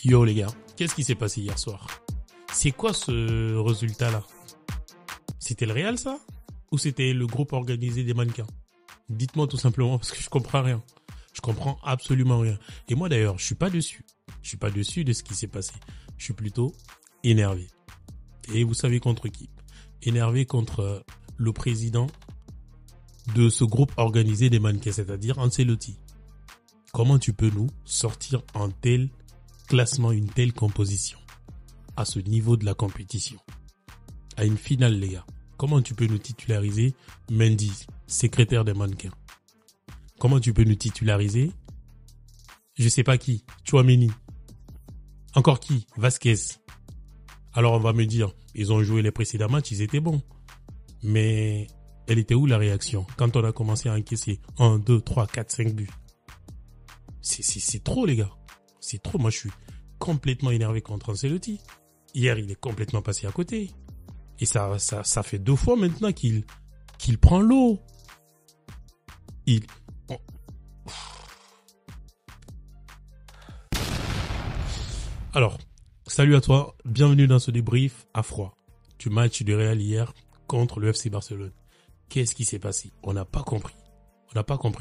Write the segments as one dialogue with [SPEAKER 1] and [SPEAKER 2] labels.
[SPEAKER 1] Yo les gars, qu'est-ce qui s'est passé hier soir? C'est quoi ce résultat-là? C'était le Real ça? Ou c'était le groupe organisé des mannequins? Dites-moi tout simplement parce que je comprends rien. Je comprends absolument rien. Et moi d'ailleurs, je suis pas dessus. Je suis pas dessus de ce qui s'est passé. Je suis plutôt énervé. Et vous savez contre qui? Énervé contre le président de ce groupe organisé des mannequins, c'est-à-dire Ancelotti. Comment tu peux nous sortir un tel classement, une telle composition à ce niveau de la compétition, à une finale les gars? Comment tu peux nous titulariser Mendy, secrétaire des mannequins? Comment tu peux nous titulariser je sais pas qui, Tchouaméni? Encore qui? Vasquez. Alors on va me dire, ils ont joué les précédents matchs, ils étaient bons. Mais elle était où la réaction quand on a commencé à encaisser 1, 2, 3, 4, 5 buts? C'est trop les gars. C'est trop. Moi je suis complètement énervé contre Ancelotti. Hier il est complètement passé à côté. Et ça fait 2 fois maintenant qu'il prend l'eau. Alors, salut à toi. Bienvenue dans ce débrief à froid du match du Real hier contre le FC Barcelone. Qu'est-ce qui s'est passé? On n'a pas compris.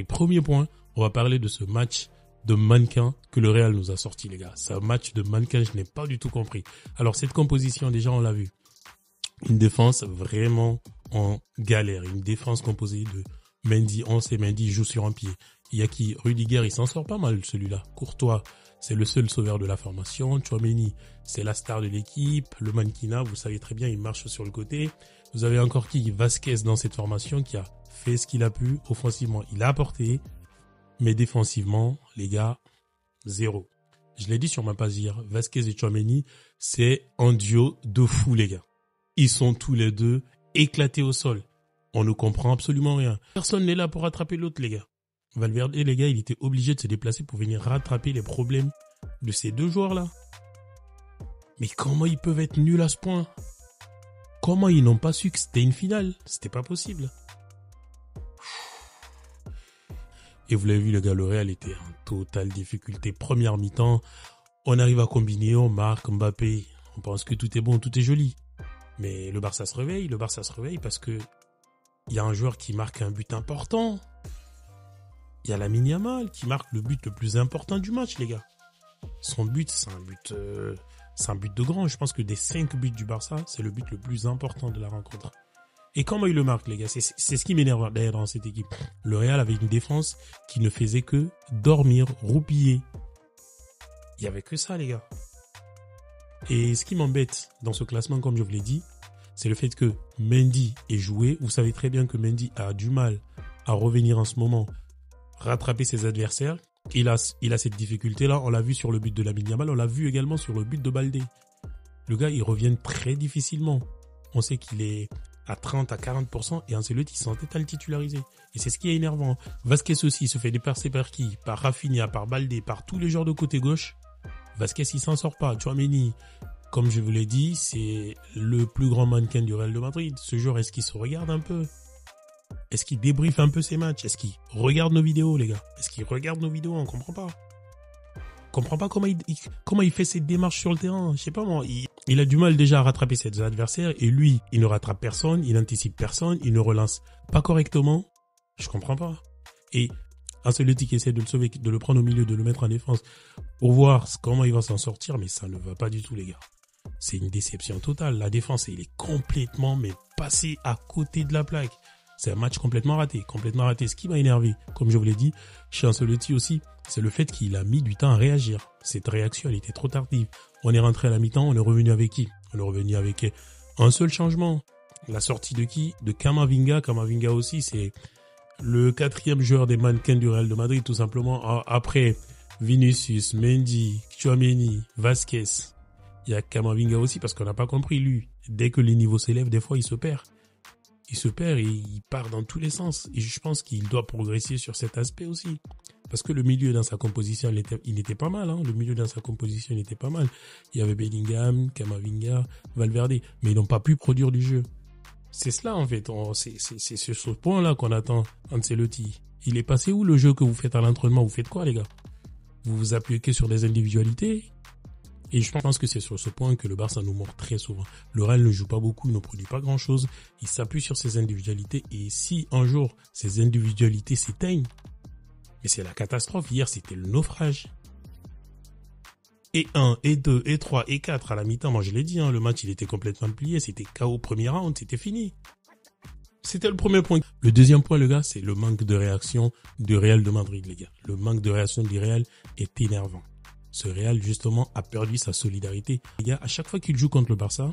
[SPEAKER 1] Premier point, on va parler de ce match de mannequins que le Real nous a sorti, les gars. C'est un match de mannequins, je n'ai pas du tout compris. Alors, cette composition, déjà, on l'a vu. Une défense vraiment en galère. Une défense composée de Mendy. On sait Mendy joue sur un pied. Il y a qui? Rudiger, il s'en sort pas mal, celui-là. Courtois, c'est le seul sauveur de la formation. Tchouaméni, c'est la star de l'équipe. Le mannequinat, vous savez très bien, il marche sur le côté. Vous avez encore qui? Vasquez dans cette formation qui a fait ce qu'il a pu. Offensivement, il a apporté. Mais défensivement, les gars, zéro. Je l'ai dit sur ma page hier, Vasquez et Tchouaméni, c'est un duo de fous, les gars. Ils sont tous les deux éclatés au sol. On ne comprend absolument rien. Personne n'est là pour rattraper l'autre, les gars. Valverde, les gars, il était obligé de se déplacer pour venir rattraper les problèmes de ces deux joueurs-là. Mais comment ils peuvent être nuls à ce point? Comment ils n'ont pas su que c'était une finale? C'était pas possible. Et vous l'avez vu, le gars, le Real était en totale difficulté. Première mi-temps, on arrive à combiner, on marque, Mbappé. On pense que tout est bon, tout est joli. Mais le Barça se réveille parce que il y a un joueur qui marque un but important. Il y a Lamine Yamal qui marque le but le plus important du match, les gars. Son but, c'est un but de grand. Je pense que des 5 buts du Barça, c'est le but le plus important de la rencontre. Et comment il le marque, les gars? C'est ce qui m'énerve d'ailleurs dans cette équipe. Le Real avait une défense qui ne faisait que dormir, roupiller. Il y avait que ça, les gars. Et ce qui m'embête dans ce classement, comme je vous l'ai dit, c'est le fait que Mendy est joué. Vous savez très bien que Mendy a du mal à revenir en ce moment, rattraper ses adversaires. Il a cette difficulté-là. On l'a vu sur le but de Lamine Yamal. On l'a vu également sur le but de Baldé. Le gars, il revient très difficilement. On sait qu'il est à 30 à 40% et Ancelotti s'entête à le titulariser. Et c'est ce qui est énervant. Vasquez aussi se fait dépasser par qui? Par Rafinha, par Baldé, par tous les joueurs de côté gauche. Vasquez, il s'en sort pas. Tchouaméni, comme je vous l'ai dit, c'est le plus grand mannequin du Real de Madrid. Ce joueur, est-ce qu'il se regarde un peu? Est-ce qu'il débriefe un peu ses matchs? Est-ce qu'il regarde nos vidéos, les gars? Est-ce qu'il regarde nos vidéos? On comprend pas. On comprend pas comment il fait ses démarches sur le terrain. Je sais pas moi. Il a du mal déjà à rattraper ses adversaires et lui, il ne rattrape personne, il n'anticipe personne, il ne relance pas correctement. Je comprends pas. Et Ancelotti qui essaie de le sauver, de le prendre au milieu, de le mettre en défense pour voir comment il va s'en sortir, mais ça ne va pas du tout, les gars. C'est une déception totale. La défense, il est complètement passé à côté de la plaque. C'est un match complètement raté. Ce qui m'a énervé, comme je vous l'ai dit, chez Ancelotti aussi, c'est le fait qu'il a mis du temps à réagir. Cette réaction, elle était trop tardive. On est rentré à la mi-temps, on est revenu avec qui? On est revenu avec un seul changement. La sortie de qui? De Camavinga. Camavinga aussi, c'est le 4e joueur des mannequins du Real de Madrid, tout simplement. Après Vinicius, Mendy, Tchouaméni, Vasquez, il y a Camavinga aussi, parce qu'on n'a pas compris, lui. Dès que les niveaux s'élèvent, des fois, il se perd. Et il part dans tous les sens. Et je pense qu'il doit progresser sur cet aspect aussi. Parce que le milieu dans sa composition, il était pas mal. Le milieu dans sa composition, il était pas mal. Il y avait Bellingham, Camavinga, Valverde. Mais ils n'ont pas pu produire du jeu. C'est cela, en fait. C'est sur ce point-là qu'on attend Ancelotti. Il est passé où le jeu que vous faites à l'entraînement? Vous faites quoi, les gars? Vous vous appuyez que sur des individualités? Et je pense que c'est sur ce point que le Barça nous mord très souvent. Le Real ne joue pas beaucoup, il ne produit pas grand-chose. Il s'appuie sur ses individualités. Et si un jour, ces individualités s'éteignent, mais c'est la catastrophe. Hier, c'était le naufrage. Et 1, et 2, et 3, et 4 à la mi-temps. Moi, je l'ai dit, le match, il était complètement plié. C'était KO premier round, c'était fini. C'était le premier point. Le deuxième point, les gars, c'est le manque de réaction du Real de Madrid, les gars. Le manque de réaction du Real est énervant. Ce Real, justement, a perdu sa solidarité. Les gars, à chaque fois qu'il joue contre le Barça,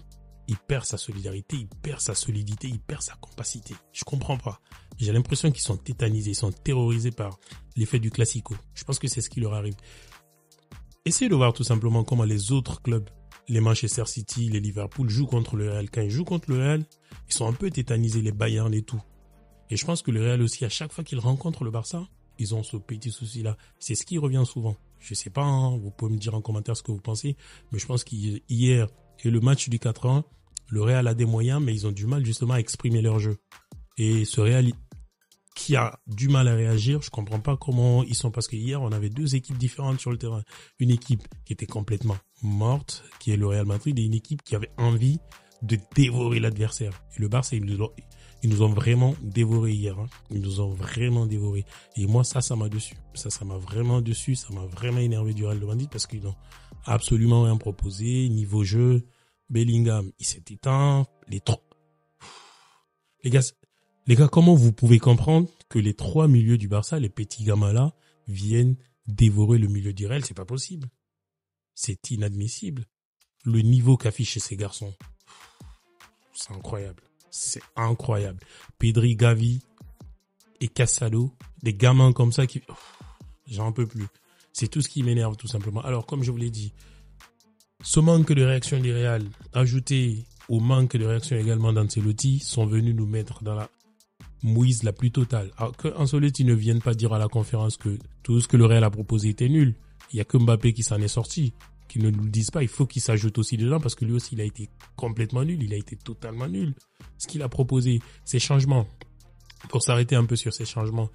[SPEAKER 1] il perd sa solidarité, il perd sa solidité, il perd sa compacité. Je comprends pas. J'ai l'impression qu'ils sont tétanisés, ils sont terrorisés par l'effet du Classico. Je pense que c'est ce qui leur arrive. Essayez de voir tout simplement comment les autres clubs, les Manchester City, les Liverpool, jouent contre le Real. Quand ils jouent contre le Real, ils sont un peu tétanisés, les Bayern et tout. Et je pense que le Real aussi, à chaque fois qu'ils rencontrent le Barça, ils ont ce petit souci-là. C'est ce qui revient souvent. Je sais pas, vous pouvez me dire en commentaire ce que vous pensez, mais je pense qu'hier et le match du 4-1, le Real a des moyens, mais ils ont du mal justement à exprimer leur jeu. Et ce Real qui a du mal à réagir, je comprends pas comment ils sont, parce que hier on avait deux équipes différentes sur le terrain. Une équipe qui était complètement morte, qui est le Real Madrid, et une équipe qui avait envie de dévorer l'adversaire. Et le Barça, ils nous ont vraiment dévoré hier. Ils nous ont vraiment dévoré. Et moi, ça m'a dessus. Ça m'a vraiment dessus. Ça m'a vraiment énervé du Real de Madrid parce qu'ils n'ont absolument rien proposé. Niveau jeu, Bellingham, il s'est éteint. Les gars, comment vous pouvez comprendre que les trois milieux du Barça, les petits gamins là, viennent dévorer le milieu du Real? C'est pas possible. C'est inadmissible. Le niveau qu'affichent ces garçons, c'est incroyable. C'est incroyable. Pedri, Gavi et Casado, des gamins comme ça qui... J'en peux plus. C'est tout ce qui m'énerve tout simplement. Alors, comme je vous l'ai dit, ce manque de réaction du Real, ajouté au manque de réaction également d'Ancelotti, sont venus nous mettre dans la mouise la plus totale. Alors que Ancelotti ne vienne pas dire à la conférence que tout ce que le Real a proposé était nul. Il y a que Mbappé qui s'en est sorti. Qu'ils ne nous le disent pas, il faut qu'il s'ajoute aussi dedans parce que lui aussi il a été complètement nul, il a été totalement nul. Ce qu'il a proposé, ces changements, pour s'arrêter un peu sur ces changements,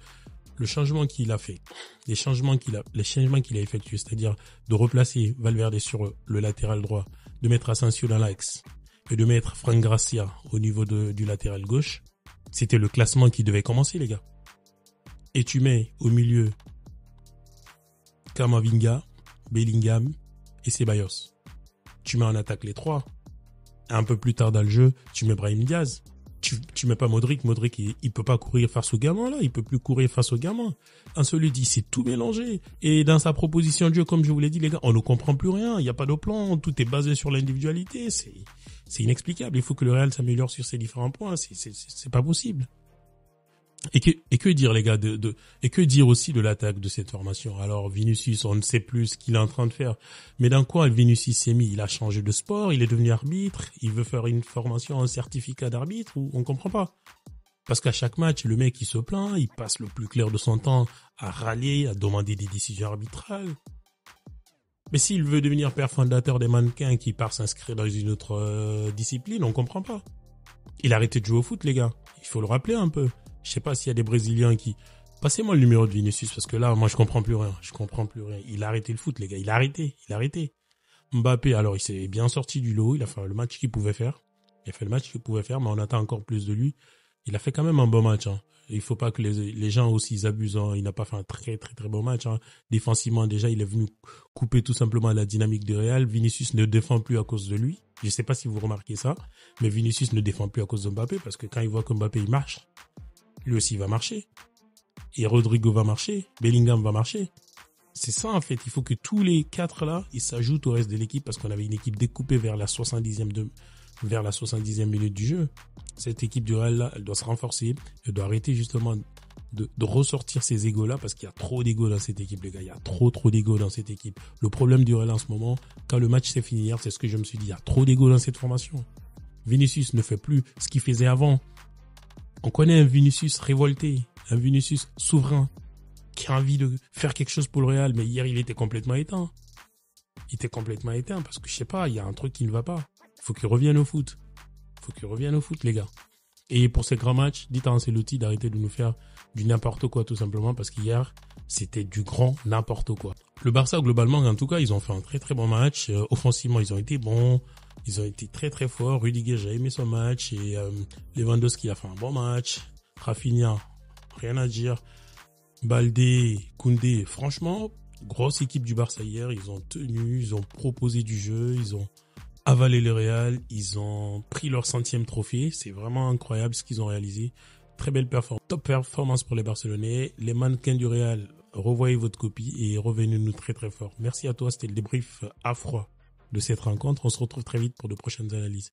[SPEAKER 1] le changement qu'il a fait, les changements qu'il a effectués, c'est-à-dire de replacer Valverde sur le latéral droit, de mettre Asensio dans l'axe et de mettre Fran Garcia au niveau du latéral gauche, c'était le classement qui devait commencer, les gars. Et tu mets au milieu Camavinga, Bellingham et Ceballos. Tu mets en attaque les trois. Un peu plus tard dans le jeu, tu mets Brahim Diaz. Tu mets pas Modric. Modric, il peut pas courir face au gamin, là. Il peut plus courir face au gamin. Ancelotti, c'est tout mélangé. Et dans sa proposition de jeu, comme je vous l'ai dit, les gars, on ne comprend plus rien. Il n'y a pas de plan. Tout est basé sur l'individualité. C'est inexplicable. Il faut que le Real s'améliore sur ces différents points. C'est pas possible. Et que dire, les gars, et que dire aussi de l'attaque de cette formation? Alors, Vinicius, on ne sait plus ce qu'il est en train de faire. Mais dans quoi Vinicius s'est mis? Il a changé de sport, il est devenu arbitre, il veut faire une formation, un certificat d'arbitre, ou on comprend pas. Parce qu'à chaque match, le mec, il se plaint, il passe le plus clair de son temps à râler, à demander des décisions arbitrales. Mais s'il veut devenir père fondateur des mannequins qui part s'inscrire dans une autre discipline, on comprend pas. Il a arrêté de jouer au foot, les gars. Il faut le rappeler un peu. Je sais pas s'il y a des Brésiliens qui... Passez-moi le numéro de Vinicius parce que là, moi, je comprends plus rien. Il a arrêté le foot, les gars. Il a arrêté. Mbappé, alors, il s'est bien sorti du lot. Il a fait le match qu'il pouvait faire. Mais on attend encore plus de lui. Il a fait quand même un bon match. Il faut pas que les gens aussi ils abusent. Il n'a pas fait un très, très, très bon match. Défensivement, déjà, il est venu couper tout simplement la dynamique du Real. Vinicius ne défend plus à cause de lui. Je sais pas si vous remarquez ça, mais Vinicius ne défend plus à cause de Mbappé parce que quand il voit que Mbappé, il marche, lui aussi, il va marcher. Et Rodrigo va marcher. Bellingham va marcher. C'est ça, en fait. Il faut que tous les quatre, là, ils s'ajoutent au reste de l'équipe parce qu'on avait une équipe découpée vers la 70e minute du jeu. Cette équipe du Real, là, elle doit se renforcer. Elle doit arrêter, justement, de ressortir ces égos-là parce qu'il y a trop d'égos dans cette équipe, les gars. Il y a trop d'égos dans cette équipe. Le problème du Real en ce moment, quand le match s'est fini hier, c'est ce que je me suis dit. Il y a trop d'égos dans cette formation. Vinicius ne fait plus ce qu'il faisait avant. On connaît un Vinicius révolté, un Vinicius souverain, qui a envie de faire quelque chose pour le Real, mais hier, il était complètement éteint. Parce que, je sais pas, il y a un truc qui ne va pas. Il faut qu'il revienne au foot. Les gars. Et pour ces grands matchs, dites à Ancelotti d'arrêter de nous faire du n'importe quoi, tout simplement, parce qu'hier, c'était du grand n'importe quoi. Le Barça, globalement, en tout cas, ils ont fait un très très bon match. Offensivement, ils ont été bons. Ils ont été très très forts. Rudiger, j'ai aimé son match. Et Lewandowski a fait un bon match. Rafinha, rien à dire. Baldé, Koundé, franchement, grosse équipe du Barça hier. Ils ont tenu, ils ont proposé du jeu, ils ont avalé le Real, ils ont pris leur 100e trophée. C'est vraiment incroyable ce qu'ils ont réalisé. Très belle performance, top performance pour les Barcelonais. Les mannequins du Real, revoyez votre copie et revenez-nous très très fort. Merci à toi, c'était le débrief à froid de cette rencontre. On se retrouve très vite pour de prochaines analyses.